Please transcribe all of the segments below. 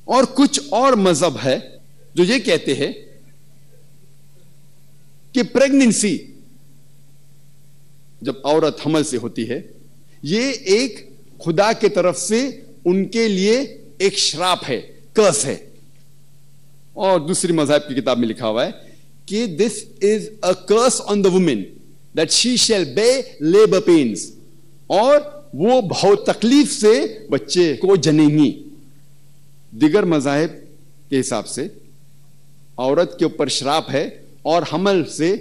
اور کچھ اور مذہب ہے جو یہ کہتے ہیں کہ پریگننسی جب عورت حمل سے ہوتی ہے یہ ایک خدا کی طرف سے ان کے لیے ایک شراپ ہے, کرس ہے. اور دوسری مذہب کی کتاب میں لکھا ہوا ہے کہ this is a curse on the woman that she shall bear labour pains, اور وہ بہت تکلیف سے بچے کو جنیں گی. دیگر مذاہب کے حساب سے عورت کے اوپر شراپ ہے اور حمل سے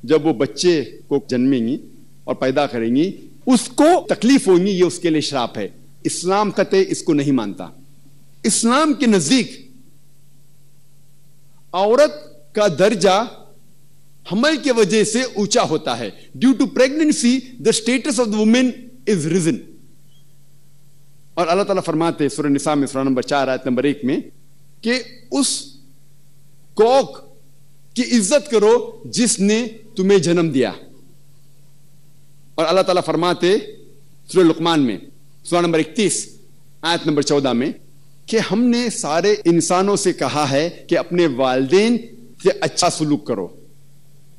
جب وہ بچے کو جنمیں گی اور پیدا کریں گی اس کو تکلیف ہوگی, یہ اس کے لیے شراپ ہے. اسلام قطعی اس کو نہیں مانتا. اسلام کے نزدیک عورت کا درجہ حمل کی وجہ سے اونچا ہوتا ہے. Due to pregnancy the status of the woman is reason. اور اللہ تعالیٰ فرماتے سورہ نساء میں سورہ نمبر 4 آیت نمبر 1 میں کہ اس کوکھ کی عزت کرو جس نے تمہیں جنم دیا. اور اللہ تعالیٰ فرماتے سورہ لقمان میں سورہ نمبر 31 آیت نمبر 14 میں کہ ہم نے سارے انسانوں سے کہا ہے کہ اپنے والدین سے اچھا سلوک کرو,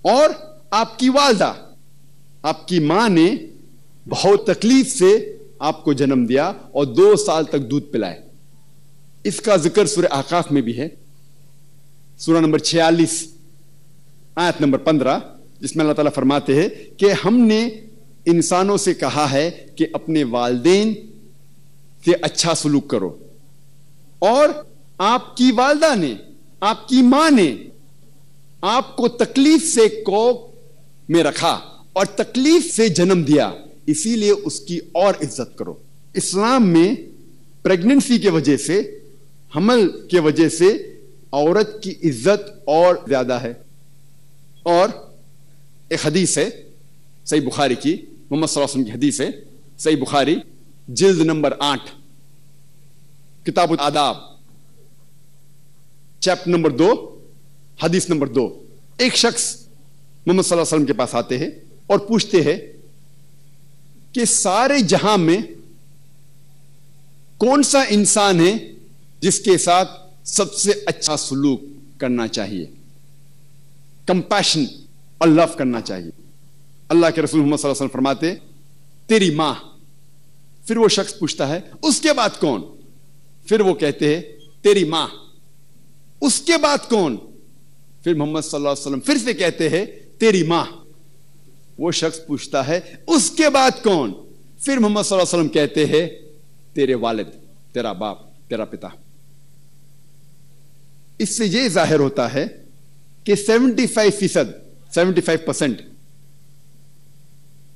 اور آپ کی والدہ آپ کی ماں نے بہت تکلیف سے آپ کو جنم دیا اور 2 سال تک دودھ پلائے. اس کا ذکر سورہ احقاف میں بھی ہے, سورہ نمبر 46 آیت نمبر 15, جس میں اللہ تعالیٰ فرماتے ہیں کہ ہم نے انسانوں سے کہا ہے کہ اپنے والدین سے اچھا سلوک کرو, اور آپ کی والدہ نے آپ کی ماں نے آپ کو تکلیف سے کوکھ میں رکھا اور تکلیف سے جنم دیا, اسی لیے اس کی اور عزت کرو. اسلام میں پریگننسی کی وجہ سے حمل کی وجہ سے عورت کی عزت اور زیادہ ہے. اور ایک حدیث ہے صحیح بخاری کی, محمد صلی اللہ علیہ وسلم کی حدیث ہے صحیح بخاری جلد نمبر 8 کتاب الآداب چیپٹر نمبر 2 حدیث نمبر 2. ایک شخص محمد صلی اللہ علیہ وسلم کے پاس آتے ہیں اور پوچھتے ہیں کہ سارے جہاں میں کون سا انسان ہے جس کے ساتھ سب سے اچھا سلوک کرنا چاہیے, کمپیشن اور لو کرنا چاہیے. اللہ کے رسول محمد صلی اللہ علیہ وسلم فرماتے تیری ماں. پھر وہ شخص پوچھتا ہے اس کے بعد کون؟ پھر وہ کہتے ہیں تیری ماں. اس کے بعد کون؟ پھر محمد صلی اللہ علیہ وسلم پھر سے کہتے ہیں تیری ماں. وہ شخص پوچھتا ہے اس کے بعد کون؟ پھر محمد صلی اللہ علیہ وسلم کہتے ہیں تیرے والد, تیرا باپ, تیرا پتا. اس سے یہ ظاہر ہوتا ہے کہ 75%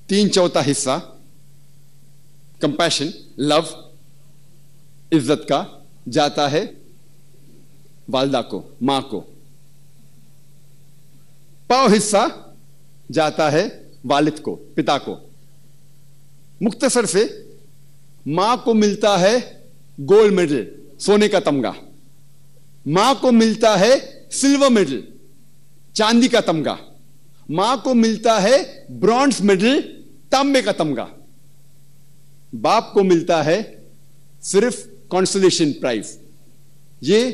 3/4 حصہ کمپیشن, لو, عزت کا جاتا ہے والدہ کو, ماں کو. پاؤ حصہ جاتا ہے والد کو, پتا کو. مختصر سے ماں کو ملتا ہے گولڈ میڈل, سونے کا تمغہ. ماں کو ملتا ہے سلور میڈل, چاندی کا تمغہ. ماں کو ملتا ہے برونز میڈل, تانبے کا تمغہ. باپ کو ملتا ہے صرف کنسولیشن پرائز. یہ